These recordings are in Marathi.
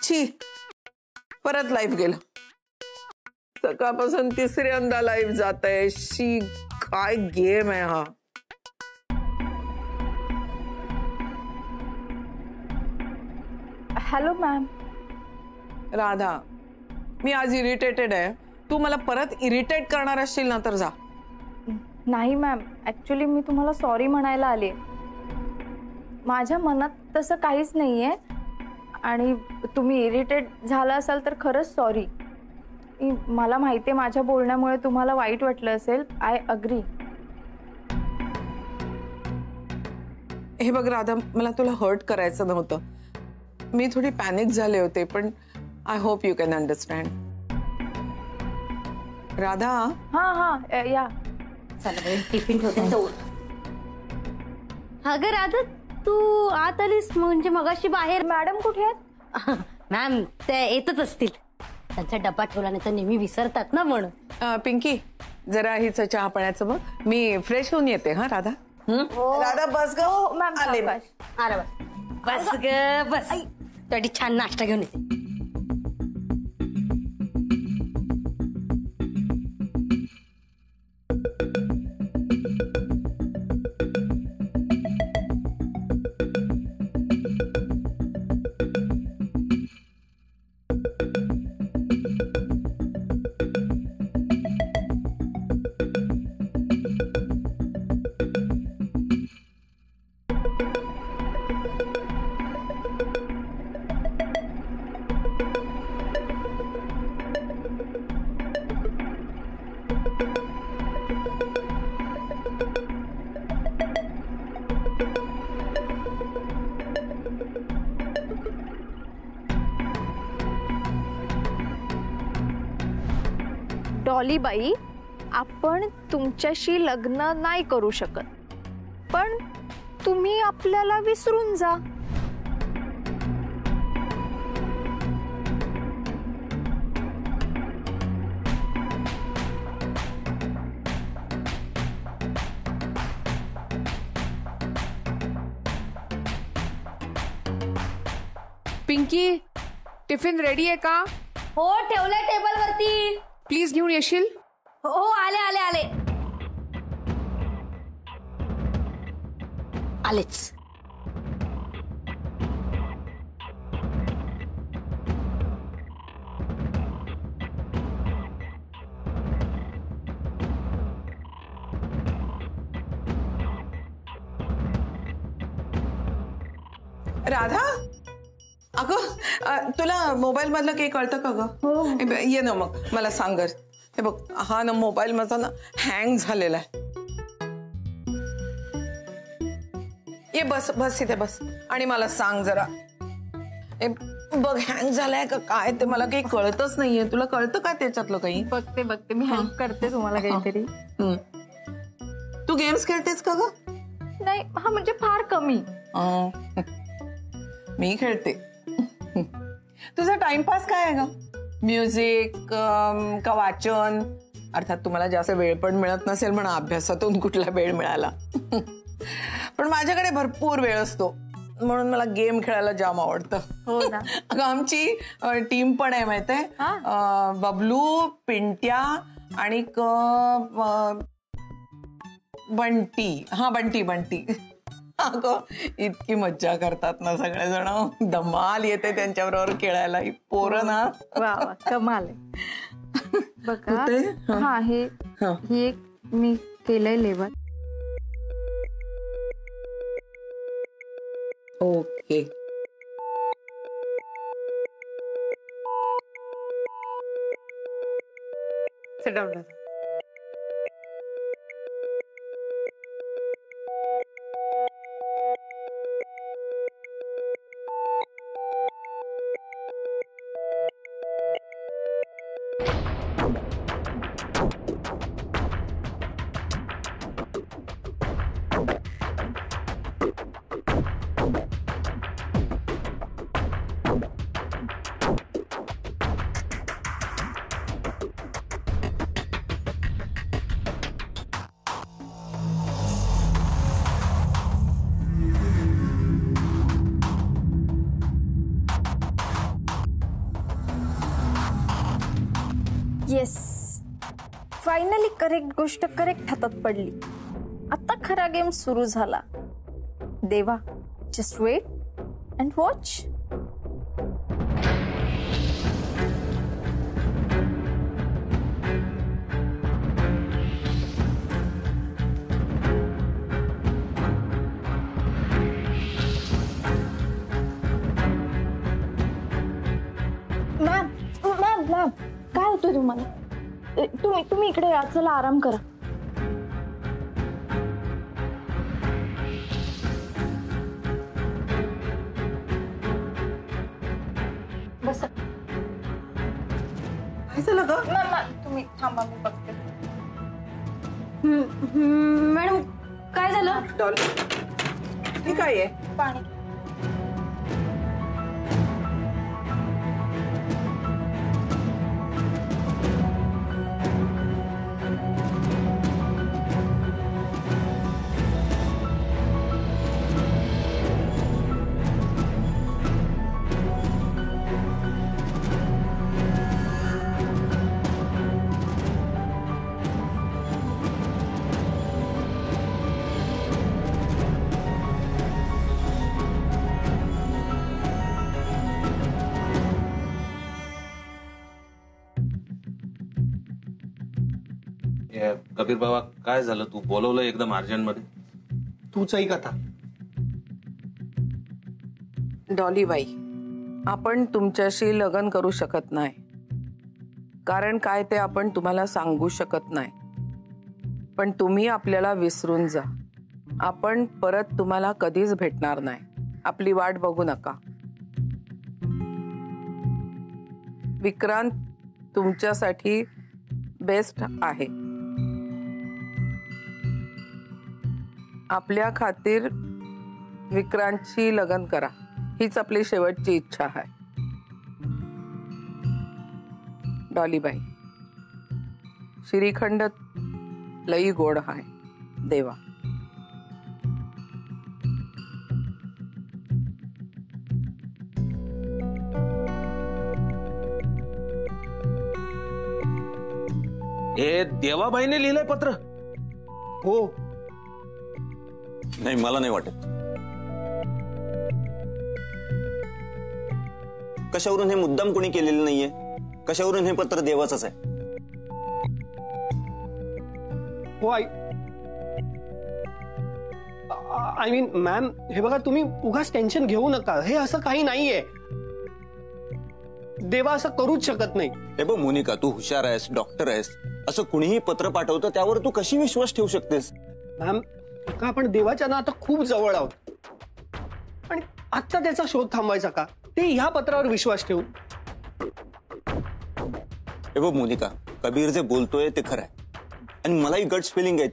छी, परत लाईव्ह गेलं. सकाळपासून तिसऱ्यांदा लाईव्ह जात आहे. शी, काय गेम आहे हा. Hello ma'am. राधा, मी आज इरिटेटेड आहे. तू मला परत इरिटेट करणार असशील ना तर जा. नाही मॅम, ऍक्च्युली मी तुम्हाला सॉरी म्हणायला आले. माझ्या मनात तसं काहीच नाहीये आणि तुम्ही इरिटेट झाला असाल तर खरंच सॉरी. मला माहिती आहे माझ्या बोलण्यामुळे तुम्हाला वाईट वाटलं असेल. I agree. हे बघ राधा, मला तुला हर्ट करायचं नव्हतं. मी थोडी पॅनिक झाले होते, पण I hope you can understand. Radha. हा या. चला टिफिन ठेवते तो. अगं राधा, तू आत आलीस म्हणजे मगाशी बाहेर. मॅडम कुठे आहेत? मॅम ते येतच असतील. त्यांचा डबा ठेवला नाही तर नेहमी विसरतात ना म्हणून. पिंकी, जरा हिचं चहा पाण्याचं बघ. मी फ्रेश होऊन येते. हा राधा. राधा बस ग. मॅम आले. अरे बस ग बस. तुझी छान नाश्ता घेऊन येते. डॉलीबाई, आपण तुमच्याशी लग्न नाही करू शकत, पण तुम्ही आपल्याला विसरून जा. पिंकी, टिफिन रेडी आहे का? हो ठेवलंय टेबल वरती. प्लीज घेऊन येशील? हो आले आले आले आलेच. राधा, अगं तुला मोबाईल मधलं काही कळतं का ग? ये ना मग मला सांग. हे बघ, हा ना मोबाईल माझा ना हँग झालेला आहे. ये बस बस इथे बस आणि मला सांग जरा. बघ हँग झालाय का काय ते मला काही कळतच नाहीये. तुला कळतं का त्याच्यातलं काही? बघते मी हेल्प करते तुम्हाला काहीतरी. तू गेम्स खेळतेस का ग? नाही, हा म्हणजे फार कमी. मी खेळते. तुझा टाइमपास काय आहे ग? म्युझिक का वाचन? अर्थात तुम्हाला जास्त वेळ पण मिळत नसेल म्हणा, अभ्यासातून कुठला वेळ मिळाला. पण माझ्याकडे भरपूर वेळ असतो म्हणून मला गेम खेळायला जाम आवडतं. हो ना. अगं आमची टीम पण आहे माहित आहे. बबलू, पिंट्या आणि बंटी. हा बंटी बंटी. अगं इतकी मज्जा करतात ना सगळेजण. धमाल येते त्यांच्याबरोबर खेळायला. ही पोरं ना वा वा, कमाल आहे. बघा हा हे एक मी केलंय level. Okay. Sit down. Finally correct गोष्ट करेक्ट हातात पडली. आता खरा गेम सुरू झाला. देवा, just wait and watch. Ma'am ma'am ma'am काय होतंय तुम्हाला? तुम्ही इकडे या. चला आराम करा. बस काय झालं ग? तुम्ही थांबा, मी बघते. मॅडम काय झालं? डॉली, हे काय आहे? पाणी. कबीर बाबा काय झालं? तू बोलवलं एकदम अर्जंट मध्ये. तूच ऐक आता. डॉली बाई, आपण तुमच्याशी लग्न करू शकत नाही. कारण काय ते आपण तुम्हाला सांगू शकत नाही. पण तुम्ही आपल्याला विसरून जा. आपण परत तुम्हाला कधीच भेटणार नाही. आपली वाट बघू नका. विक्रांत तुमच्यासाठी बेस्ट आहे. आपल्या खातीर विक्रांतची लग्न करा, हीच आपली शेवटची इच्छा आहे. डॉलीबाई, श्रीखंड लई गोड आहे. देवा. हे देवाबाईने लिहिलंय पत्र? हो. नाही, मला नाही वाटत. कशावरून हे मुद्दाम कोणी केलेलं नाहीये? कशावरून हे पत्र देवाचंच आहे? हो आई मीन मॅम, हे बघा, तुम्ही उगाच टेन्शन घेऊ नका. हे असं काही नाहीये. देवा असं करूच शकत नाही. हे बघ मोनिका, तू हुशार आहेस, डॉक्टर आहेस. असं कुणीही पत्र पाठवतं त्यावर तू कशी विश्वास ठेवू शकतेस? मॅम, का आपण देवाच्या ना आता खूप जवळ आहोत. आणि आता त्याचा शोध थांबवायचा का? ते ह्या पत्रावर विश्वास ठेवू. हे बघ मोनिका, कबीर जे बोलतोय ते खरं आहे. आणि मलाही गट्स फिलिंग आहेत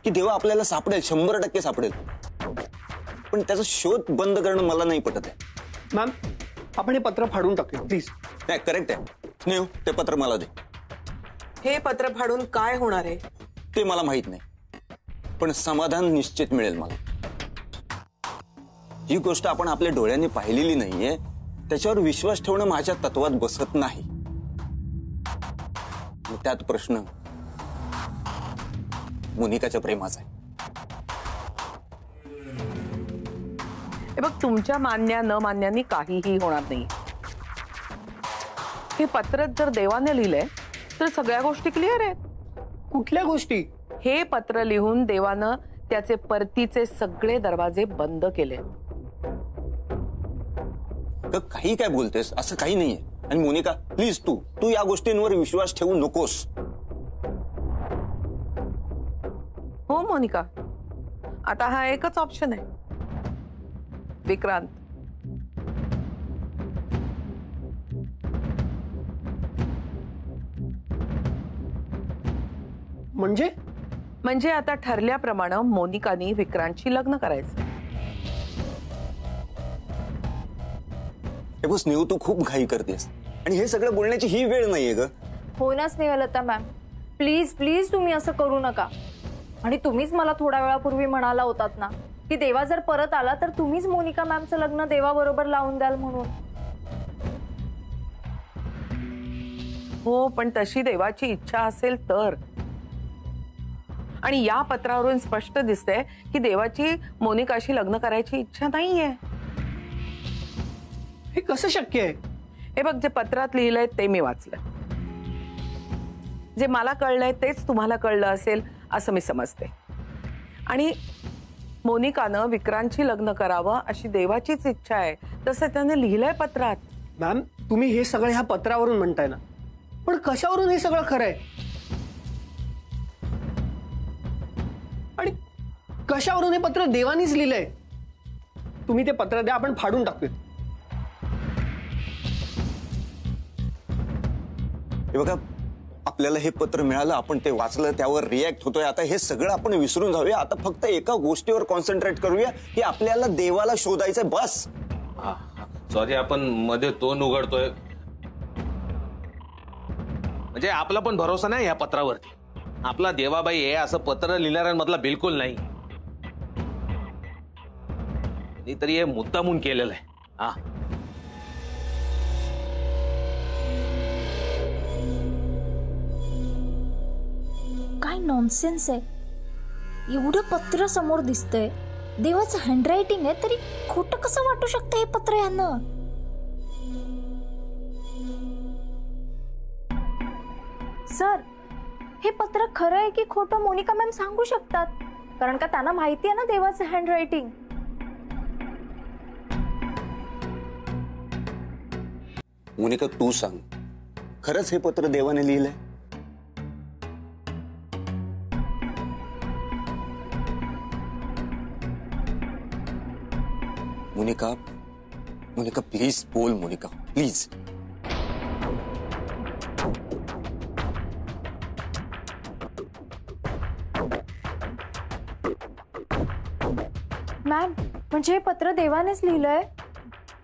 की देवा आपल्याला सापडेल, 100% सापडेल. पण त्याचा शोध बंद करणं मला नाही पटत आहे. मॅम, आपण हे पत्र फाडून टाकूया प्लीज. नाही, करेक्ट आहे. स्नेह, ते पत्र मला दे. हे पत्र फाडून काय होणार आहे ते मला माहित नाही, पण समाधान निश्चित मिळेल मला. ही गोष्ट आपण आपल्या डोळ्यांनी पाहिलेली नाहीये, त्याच्यावर विश्वास ठेवणं माझ्या तत्वात बसत नाही. त्यात प्रश्न मोनिकाच्या प्रेमाचा आहे. हे बघ, तुमच्या मान्या न मान्यानी काहीही होणार नाही. हे पत्र जर देवाने लिहिलंय तर सगळ्या गोष्टी क्लिअर आहेत. कुठल्या गोष्टी? हे पत्र लिहून देवानं त्याचे परतीचे सगळे दरवाजे बंद केले. काही काय बोलतेस? असं काही नाहीये. आणि मोनिका, प्लीज तू या गोष्टींवर विश्वास ठेवू नकोस. हो मोनिका, आता हा एकच ऑप्शन आहे, विक्रांत. म्हणजे आता ठरल्याप्रमाणे मोनिकानी विक्रांतशी लग्न करायचं. हे बस स्नेहू, तू खूप घाई करतेस आणि हे सगळं बोलण्याची ही वेळ नाहीये ग. हो ना स्नेहलता मॅम, प्लीज प्लीज तुम्ही असं करू नका. आणि तुम्हीच मला थोड्या वेळापूर्वी म्हणाला होतात ना की देवा जर परत आला तर तुम्हीच मोनिका मॅमचं लग्न देवा बरोबर लावून द्याल म्हणून. हो, पण तशी देवाची इच्छा असेल तर. आणि या पत्रावरून स्पष्ट दिसतंय की देवाची मोनिकाशी लग्न करायची इच्छा नाहीये. हे कसं शक्य आहे? हे बघ, जे पत्रात लिहिलंय ते मी वाचलं. जे मला कळलंय तेच तुम्हाला कळलं असेल असं मी समजते. आणि मोनिकानं विक्रांतशी लग्न करावं अशी देवाचीच इच्छा आहे, तसं त्याने लिहिलंय पत्रात. मॅम, तुम्ही हे सगळं ह्या पत्रावरून म्हणताय ना, पण कशावरून हे सगळं खरंय? आणि कशावरून हे पत्र देवानीच लिहिलंय? तुम्ही ते पत्र द्या, आपण फाडून टाकूया. हे बघा, आपल्याला हे पत्र मिळालं, आपण ते वाचलं, त्यावर रिॲक्ट होतोय. आता हे सगळं आपण विसरून जाऊया. आता फक्त एका गोष्टीवर कॉन्सन्ट्रेट करूया की आपल्याला देवाला शोधायचंय, बस. सॉरी, आपण मध्ये तोंड उघडतोय. म्हणजे आपला पण भरोसा नाही या पत्रावरती. आपला देवाबाई आहे असं पत्र लिहिणाऱ्यांमधला बिलकुल नाही. तरी हे मुद्दामून केलेलं आहे. हा, काय नॉनसेन्स आहे. एवढं पत्र समोर दिसतंय, देवाचं हँडरायटिंग आहे, तरी खोटं कसं वाटू शकतं हे पत्र यांना? सर, हे पत्र खरं आहे की खोटं मोनिका मॅम सांगू शकतात, कारण का त्यांना माहिती आहे ना देवाचं हँडरायटिंग. मोनिका, तू सांग, खरंच हे पत्र देवाने लिहिलंय? मोनिका, मोनिका प्लीज बोल. मोनिका प्लीज. मॅम, म्हणजे हे पत्र देवानेच लिहिलंय?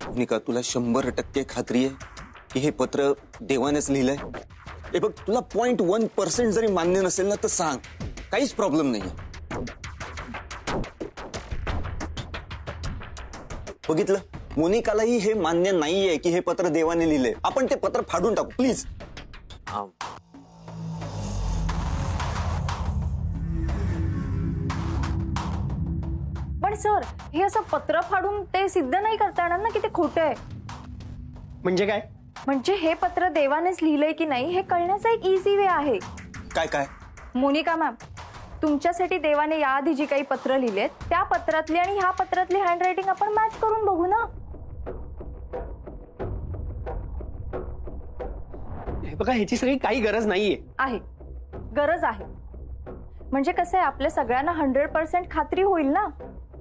मोनिका, तुला 100% खात्री आहे की हे पत्र देवानेच लिहिलंय? हे बघ, तुला 0.1% जरी मान्य नसेल ना तर सांग, काहीच प्रॉब्लेम नाही. बघितलं, मोनिकालाही हे मान्य नाहीये की हे पत्र देवाने लिहिलंय. आपण ते पत्र फाडून टाकू प्लीज. पण सर, हे असं पत्र फाडून ते सिद्ध नाही करता येणार ना की ते खोटं आहे. म्हणजे काय? म्हणजे हे पत्र देवानेच लिहिलंय की नाही हे कळण्याचा एक इझी वे आहे. काय काय? मोनिका मॅम, तुमच्यासाठी देवाने याआधी जी काही पत्र लिहिलेत त्या पत्रातली आणि ह्या पत्रातली हँडरायटिंग आपण मॅच करून बघू ना. हे बघा, ह्याची सगळी काही गरज नाहीये. आहे, गरज आहे. म्हणजे कसं आहे, आपल्या सगळ्यांना 100% खात्री होईल ना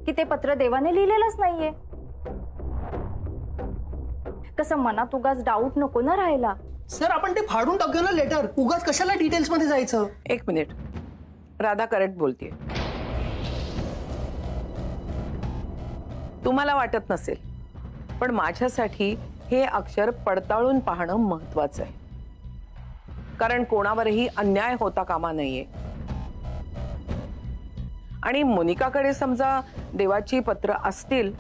की ते पत्र देवाने लिहिलेलंच नाहीये. कसं मनात उगाच डाऊट नको ना राहायला. सर, आपण ते फाडून टाकूया ना लेटर. उगाच कशाला डिटेल्स मध्ये जायचं? एक मिनिट, राधा करेक्ट बोलतेय. तुम्हाला वाटत नसेल, पण माझ्यासाठी हे अक्षर पडताळून पाहणं महत्वाचं आहे. कारण कोणावरही अन्याय होता कामा नाहीये. आणि मोनिकाकडे समजा देवाची पत्र असतील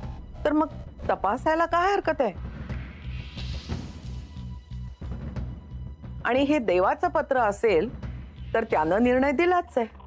तर मग तपासायला काय हरकत आहे? आणि हे देवाचं पत्र असेल तर त्यानं निर्णय दिलाच आहे.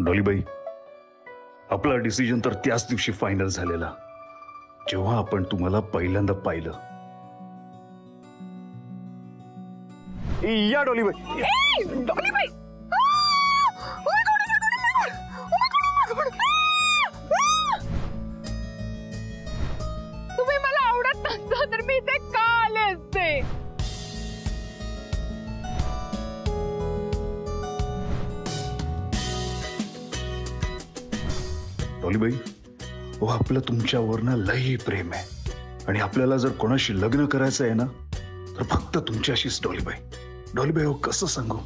डॉलीबाई, आपला डिसिजन तर त्याच दिवशी फायनल झालेला जेव्हा आपण तुम्हाला पहिल्यांदा पाहिलं. या डॉलीबाई. डॉलीबाई, तुम्ही मला आवडत नसता तर मी इथे का आले असते? डॉलीबाई, हो, आपलं तुमच्यावरनं लई प्रेम आहे आणि आपल्याला जर कोणाशी लग्न करायचं आहे ना तर फक्त तुमच्याशीच डॉलीबाई. डॉलीबाई, हो कसं सांगू,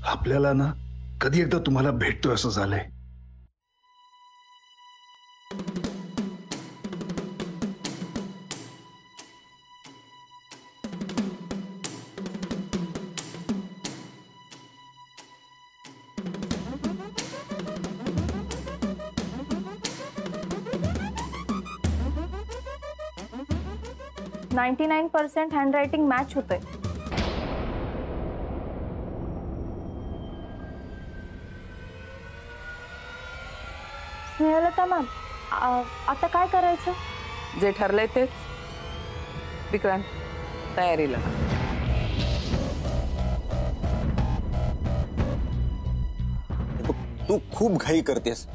आपल्याला ना कधी एकदा तुम्हाला भेटतोय असं झालंय. %99 हँडरायटिंग मॅच होतंय. स्नेहलता मॅम, आता काय करायचं? जे ठरलंय तेच. विक्रांत, तयारीला. तू खूप घाई करतेस.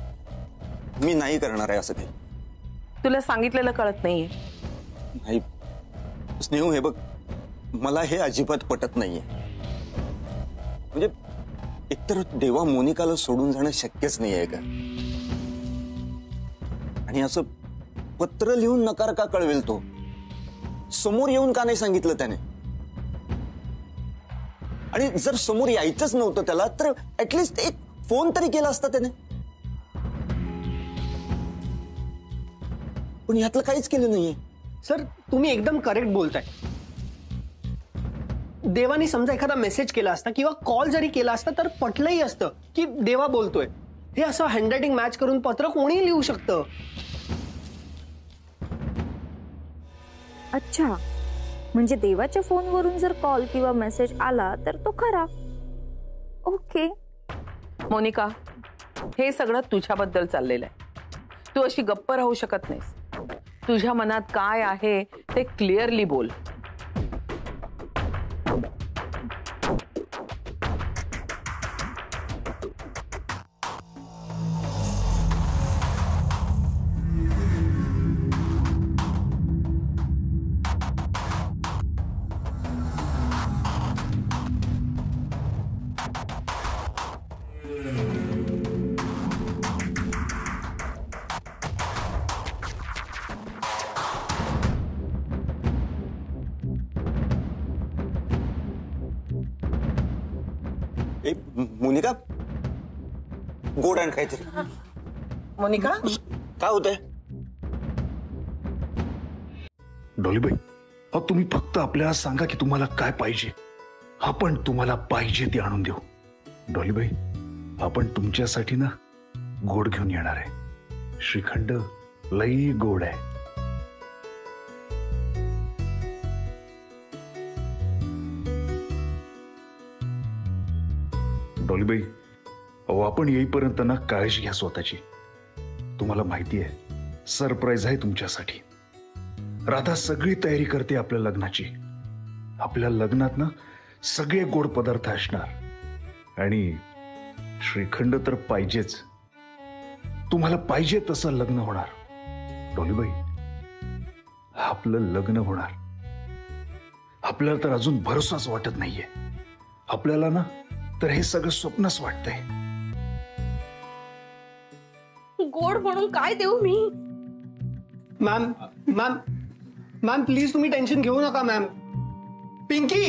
मी नाही करणार आहे असं काही. तुला सांगितलेलं कळत नाहीये. नाही स्नेहू, हे बघ, मला हे अजिबात पटत नाहीये. म्हणजे एकतर देवा मोनिकाला सोडून जाणं शक्यच नाहीये का? आणि असं पत्र लिहून नकार का कळवेल तो? समोर येऊन का नाही सांगितलं त्याने? आणि जर समोर यायचंच नव्हतं त्याला तर ऍटलिस्ट एक फोन तरी केला असता त्याने. पण यातलं काहीच केलं नाहीये. सर, तुम्ही एकदम करेक्ट बोलताय. देवानी समजा एखादा मेसेज केला असता किंवा कॉल जरी केला असता तर पटलंही असतं की देवा बोलतोय. हे असं हँडरायटिंग मॅच करून पत्र कोणीही लिहू शकतं. अच्छा, म्हणजे देवाच्या फोनवरून जर कॉल किंवा मेसेज आला तर तो खरा. ओके. मोनिका, हे सगळं तुझ्याबद्दल चाललेलं आहे. तू अशी गप्प राहू शकत नाहीस. तुझ्या मनात काय आहे ते क्लिअरली बोल. मोनिका, गोड आण काहीतरी. मोनिका, काय होतंय? डॉलीबाई, अहो तुम्ही फक्त आपल्याला सांगा की तुम्हाला काय पाहिजे. आपण तुम्हाला पाहिजे ते आणून देऊ. डॉलीबाई, आपण तुमच्यासाठी ना गोड घेऊन येणार आहे. श्रीखंड लई गोड आहे. डॉलीबाई, अहो आपण येईपर्यंत ना काळजी घ्या स्वतःची. तुम्हाला माहिती आहे सरप्राईज आहे तुमच्यासाठी. राधा सगळी तयारी करते आपल्या लग्नाची. आपल्या लग्नात ना सगळे गोड पदार्थ असणार आणि श्रीखंड तर पाहिजेच. तुम्हाला पाहिजे तसं लग्न होणार. डॉलीबाई, आपलं लग्न होणार. आपल्याला तर अजून भरोसाच वाटत नाहीये. आपल्याला ना तर हे सगळं स्वप्नच वाटतंय. गोड म्हणून काय देऊ मी? मॅम मॅम मॅम प्लीज तुम्ही टेन्शन घेऊ नका मॅम. पिंकी,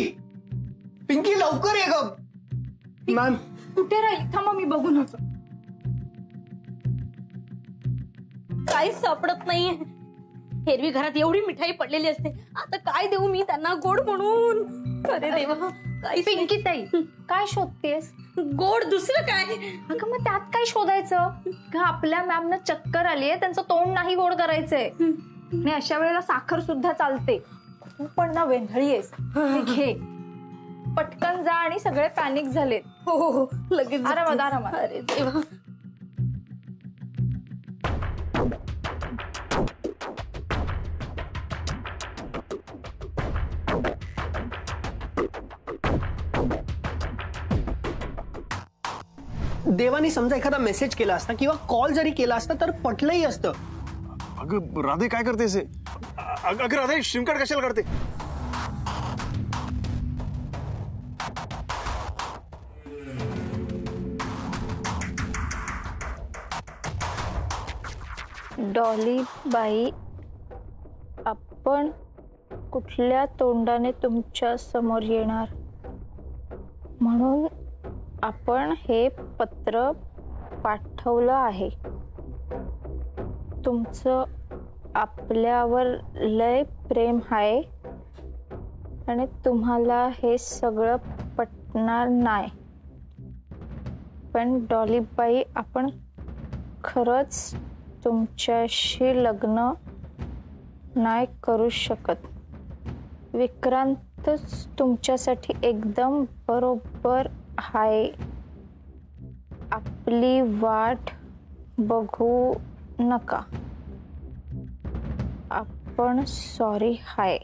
पिंकी लवकर ये ग. मॅम कुठे राहील? थांबा मी बघून होतो. काहीच सापडत नाहीये. एरवी घरात एवढी मिठाई पडलेली असते, आता काय देऊ मी त्यांना गोड म्हणून? अरे देवा, काही पिंकी ताई, काय शोधतेस? गोड दुसरं काय? अगं मग त्यात काय शोधायचं? का आपल्या मॅमना चक्कर आलीये, त्यांचं तोंड नाही गोड करायचंय. आणि अशा वेळेला साखर सुद्धा चालते. तू पण ना वेंधळी आहेस. हे घे, पटकन जा. आणि सगळे पॅनिक झालेत. हो हो, लगेच आरामात आरामात. अरे देवा. देवानी समजा एखादा मेसेज केला असता किंवा कॉल जरी केला असता तर पटलंही असतं. अगं राधे, काय करतेस? अगं राधे, सिम कार्ड कशाला काढते? डॉली बाई, आपण कुठल्या तोंडाने तुमच्या समोर येणार, म्हणून आपण हे पत्र पाठवलं आहे. तुमचं आपल्यावर लय प्रेम आहे आणि तुम्हाला हे सगळं पटणार नाही. पण डॉलीबाई, आपण खरंच तुमच्याशी लग्न नाही करू शकत. विक्रांतच तुमच्यासाठी एकदम बरोबर आहे. आपली वाट बघू नका. आपण सॉरी हाय.